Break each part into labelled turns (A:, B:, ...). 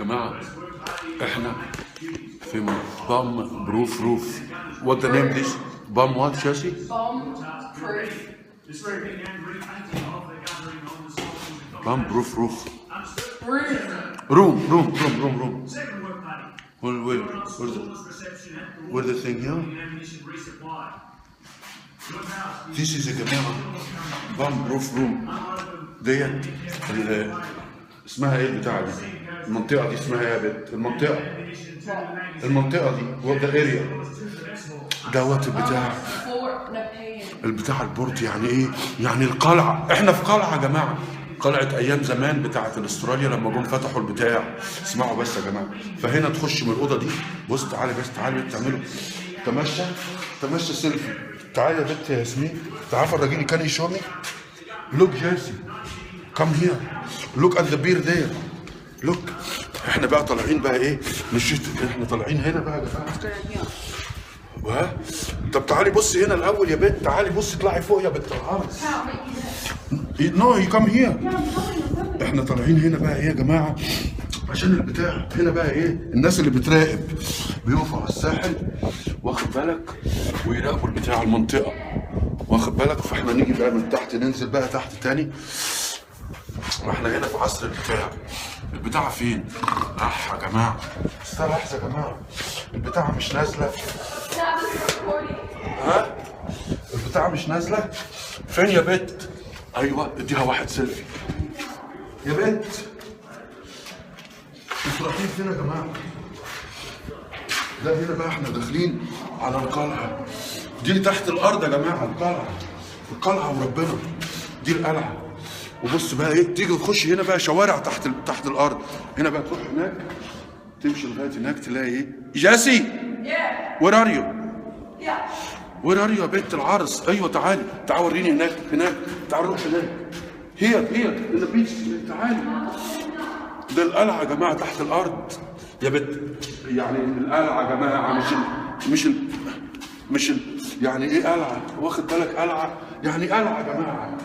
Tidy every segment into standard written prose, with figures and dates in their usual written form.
A: جماعة احنا في بام بروف روف. What the name this? بام what شاشي؟ بام بروف روف. روم. Where the thing here? This is يا جماعة بام بروف روم ديت. اسمها ايه البتاعة دي؟ المنطقة دي اسمها ايه يا بنت؟ المنطقة دي وات ذا اريا دوت البتاع البورت. يعني ايه؟ يعني القلعة. احنا في قلعة يا جماعة، قلعة ايام زمان بتاعت الاستراليا لما جم فتحوا البتاع. اسمعوا بس يا جماعة. فهنا تخش من الأوضة دي. بص تعالي بس، تعالي تعملوا تمشى سيلفي. تعالي يا بنت يا ياسمين، تعالي فرجيني. كان يشومي لوك جيرسي كم هير لوك ات ذا بير ذير لوك. احنا بقى طالعين بقى ايه؟ احنا طالعين هنا بقى يا جماعه. طب تعالي بصي هنا الاول يا بنت. تعالي بصي اطلعي فوق يا بنت العرس. نو يو كم هير. احنا طالعين هنا بقى ايه يا جماعه؟ عشان البتاع هنا بقى ايه؟ الناس اللي بتراقب بيقفوا على الساحل، واخد بالك، ويراقبوا البتاع المنطقه، واخد بالك. فاحنا نيجي بقى من تحت، ننزل بقى تحت تاني. واحنا هنا في عصر البتاع فين؟ يا جماعه استنى لحظه يا جماعه، البتاع مش نازله. ها؟ البتاع مش نازله. فين يا بنت؟ ايوه اديها واحد سيلفي يا بنت. انتوا رايحين فين يا جماعه؟ لا هنا بقى احنا داخلين على القلعه دي تحت الارض يا جماعه. القلعه وربنا دي القلعه. وبص بقى ايه، تيجي تخش هنا بقى شوارع تحت الارض. هنا بقى تروح هناك، تمشي لغايه هناك تلاقي ايه؟ جاسي وير ار يو؟ وير ار يو يا بنت العرس؟ ايوه تعالي وريني هناك. تعالي نروح هناك. هي ان ذا بيتش. تعالي. ده القلعه يا جماعه تحت الارض يا بنت. يعني القلعه يا جماعه مش يعني ايه قلعه؟ واخد بالك؟ قلعه يعني قلعه يا جماعه.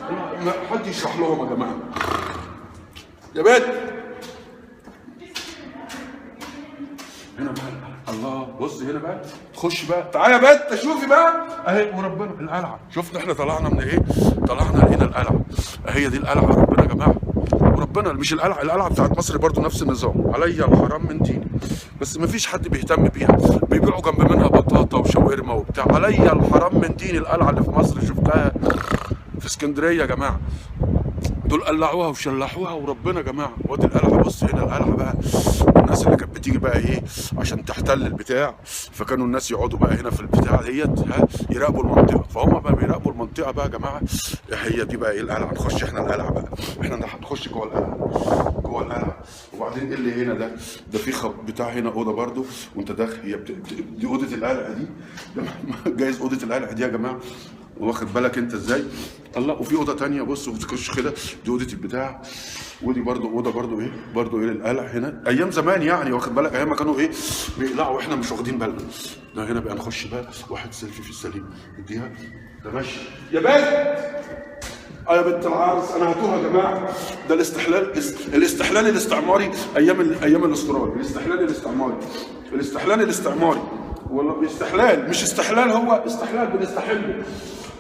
A: ما حد يشرح لهم يا جماعه يا بنت. هنا بقى الله. بص هنا بقى تخش بقى. تعالى يا بنت شوفي بقى اهي وربنا القلعه. شفنا احنا طلعنا من ايه؟ طلعنا لقينا القلعه. هي دي القلعه ربنا يا جماعه. وربنا مش القلعه بتاعت مصر برضو نفس النظام. عليا الحرام من ديني، بس ما فيش حد بيهتم بيها. بيبيعوا جنب منها بطاطا وشاورما وبتاع. عليا الحرام من ديني. القلعه اللي في مصر شفتها في اسكندريه يا جماعه، دول قلعوها وشلحوها وربنا يا جماعه. وادي القلعه. بص هنا القلعه بقى. الناس اللي كانت بتيجي بقى ايه عشان تحتل البتاع، فكانوا الناس يقعدوا بقى هنا في البتاع ديت يراقبوا المنطقه. فهم بقى بيراقبوا المنطقه بقى يا جماعه. هي دي بقى ايه القلعه. نخش احنا القلعه بقى. احنا هنخش جوه القلعه. وبعدين ايه اللي هنا ده في بتاع هنا اوضه برده وانت داخل. هي دي اوضه القلعه دي. جايز اوضه القلعه دي يا جماعه، واخد بالك انت ازاي؟ الله. وفي اوضه ثانيه بص وبتخش كده، دي اوضه البتاع. ودي برضو اوضه برضو ايه القلع هنا ايام زمان يعني، واخد بالك؟ ايام ما كانوا ايه بيقلعوا واحنا مش واخدين بالنا. ده هنا بقى نخش بقى واحد سيلفي في السليم. اديها ده ماشي يا بنت. يا بنت العرس انا هتوه يا جماعه. ده الاستحلال الاستعماري ايام الاسترالي. الاستحلال الاستعماري والله. باستحلال مش استحلال، هو استحلال بنستحله،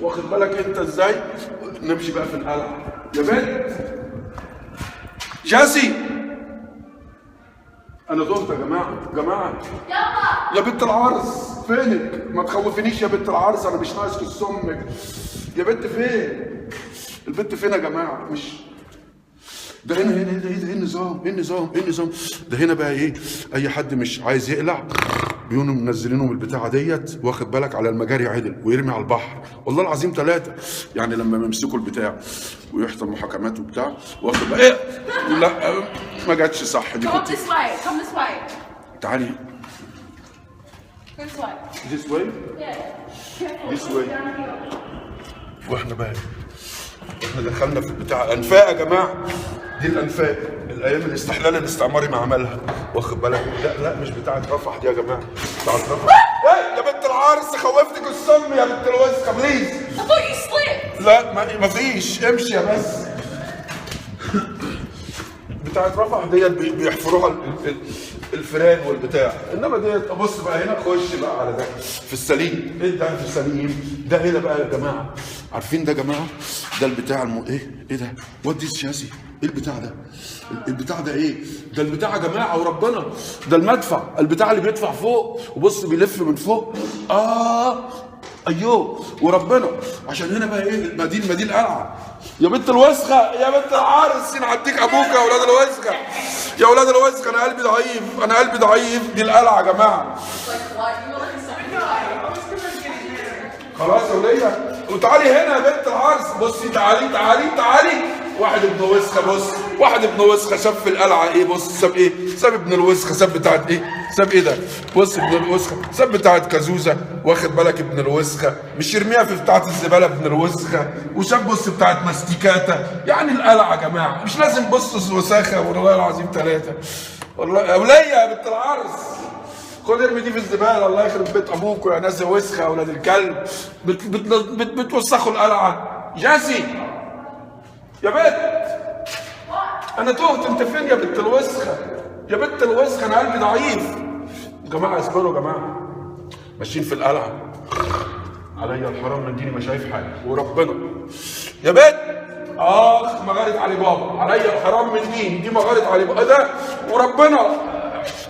A: واخد بالك انت ازاي؟ نمشي بقى في القلعه يا بنت. جاسي انا ضغط يا جماعه. يا بنت العرس فينك؟ ما تخوفنيش يا بنت العرس، انا مش ناقص كس امك يا بنت. فين البنت؟ فين يا جماعه؟ مش ده هنا ايه النظام؟ ده هنا بقى ايه؟ اي حد مش عايز يقلع بيقوموا منزلينه من البتاعه ديت، واخد بالك، على المجاري عدل ويرمي على البحر. والله العظيم 3 يعني لما يمسكوا البتاع ويحصل محاكمات وبتاع، واخد بالك ايه؟ لا ما جاتش صح دي.
B: Come this way.
A: تعالي. This way. واحنا بقى احنا دخلنا في البتاع الانفاق يا جماعه. دي الانفاق الايام الاستحلال الاستعماري ما عملها، واخد بالك؟ لا مش بتاعه رفح دي يا جماعه. بتاعه رفح. ايه يا بنت العرس خوفتك السم يا بنت الوسخه بليز.
B: I thought you slipped.
A: لا ما فيش. امشي يا بس. بتاعت رفح ديت بيحفروها الفيران والبتاع، انما ديت بص بقى هنا، خش بقى على ده في السليم. ايه ده في السليم ده هنا بقى يا جماعه؟ عارفين ده يا جماعه؟ ده البتاع ايه ده؟ وات ديس شاسي؟ ايه البتاع ده؟ البتاع ده ايه؟ ده البتاع يا جماعه وربنا، ده المدفع، البتاع اللي بيدفع فوق وبص بيلف من فوق. ايوه وربنا. عشان هنا بقى ايه؟ ما دي القلعه يا بنت الوسخه، يا بنت العرس، ينعديك ابوك يا اولاد الوسخه، يا اولاد الوسخه. انا قلبي ضعيف، انا قلبي ضعيف. دي القلعه يا جماعه. خلاص يا وليه، وتعالي هنا يا بنت العرس. بصي تعالي تعالي تعالي. واحد ابن وسخه، بص واحد ابن وسخه شاف في القلعه ايه؟ بص ساب ايه؟ ساب ابن الوسخه، ساب بتاعت ايه؟ ساب ايه ده؟ بص ابن الوسخه ساب بتاعت كازوزه، واخد بالك؟ ابن الوسخه مش يرميها في بتاعت الزباله ابن الوسخه. وشاب بص بتاعت ماستيكاتا. يعني القلعه يا جماعه مش لازم بص وساخه، والله العظيم ثلاثه. والله يا وليه يا بنت العرس، خد ارمي دي في الزباله. الله يخرب بيت ابوكوا يا ناس وسخه يا اولاد الكلب، بتوسخوا القلعه. جاسي يا بنت، انا تهت، انت فين يا بنت الوسخه؟ يا بنت الوسخه انا قلبي ضعيف. يا جماعه اصبروا يا جماعه، ماشيين في القلعه، عليا الحرام من ديني ما شايف حاجه وربنا. يا بنت مغارة علي بابا، عليا الحرام من دي مغارة علي بابا ده وربنا.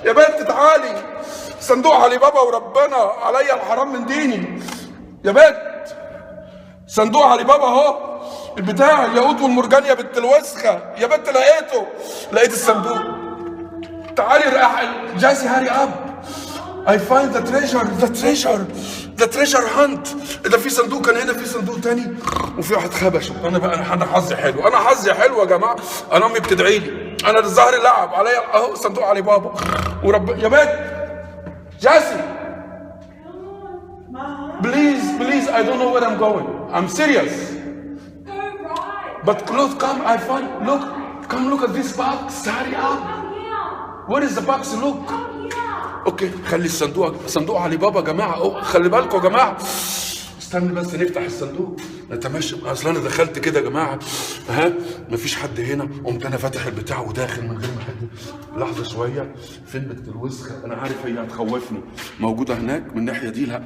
A: يا بنت تعالي، صندوق علي بابا وربنا، عليا الحرام من ديني. يا بنت صندوق علي بابا اهو، البتاع الياقوت والمرجان يا بنت الوسخه. يا بنت لقيت الصندوق. تعالي جاسي هاري اب. I find the treasure hunt. ده في صندوق كان هنا، في صندوق تاني، وفي واحد خبشه. انا حظي حلو، انا حظي حلو يا جماعه. انا امي بتدعي لي، انا الظهر لعب عليا اهو صندوق علي بابا يا بنت جاسي please I don't know where I'm going. I'm serious. But come I find look at this box. Hurry up. Where is the box? Look. اوكي خلي صندوق علي بابا يا جماعه. خلي بالكم يا جماعه، استنى بس نفتح الصندوق نتمشى. اصل انا دخلت كده يا جماعه، مفيش حد هنا، قمت انا فاتح البتاع وداخل من غير ما حد. لحظه شويه، فين بنت الوسخه؟ انا عارف هي هتخوفني، موجوده هناك من الناحيه دي. لا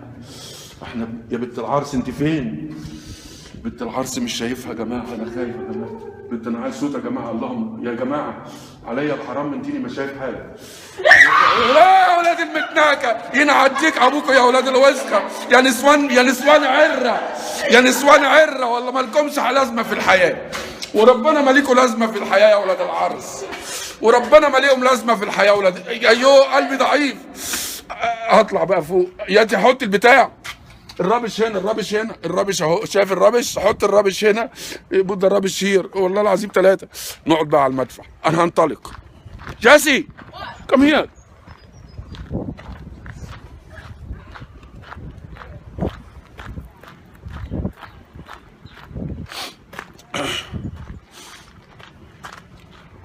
A: احنا يا بنت العرس انت فين؟ بنت العرس مش شايفها يا جماعه، انا خايف يا جماعه. بنت انا عايز صوت يا جماعه، اللهم يا جماعه عليا الحرام من ديني ما شايف حاجه. لا يا اولاد المتناكه، ينعديك ابوكوا يا اولاد الوسخه، يا نسوان عره، يا نسوان عره، والله ما لكمش لازمه في الحياه، وربنا ما ليكوا لازمه في الحياه يا اولاد العرس، وربنا ما ليهم لازمه في الحياه يا اولاد. ايوه قلبي ضعيف. هطلع بقى فوق. يا حط البتاع، الرابش هنا، الرابش اهو، شايف الرابش؟ حط الرابش هنا. بود الرابش هير، والله العظيم ثلاثه. نقعد بقى على المدفع، انا هنطلق. جاسي كم هير.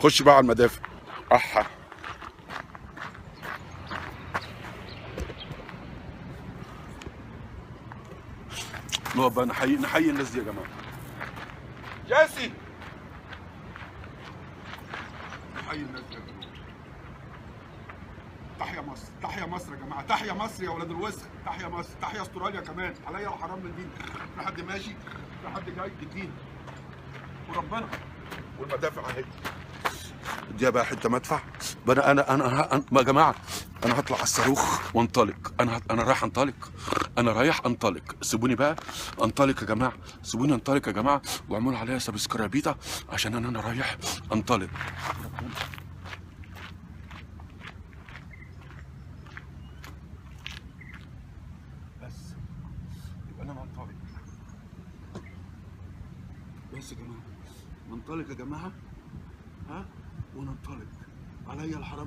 A: خش بقى على المدافع. نقعد بقى نحيي الناس دي يا جماعه. جاسي نحيي الناس دي يا جماعه. تحيا مصر، تحيا مصر يا جماعه، تحيا مصر يا ولاد الوسخ، تحيا مصر، تحيا استراليا كمان. عليا الحرام من دين. في حد ماشي، في حد جاي الدين وربنا. والمدافع اهي. دي بقى حته مدفع. انا يا جماعه انا هطلع على الصاروخ وانطلق. انا رايح انطلق. سيبوني بقى انطلق يا جماعه، سيبوني انطلق يا جماعه، واعملوا عليا سبسكرايبيتا عشان انا رايح انطلق. بس يبقى انا منطلق. بس يا جماعه ننطلق يا جماعه، وننطلق. عليا الحرام.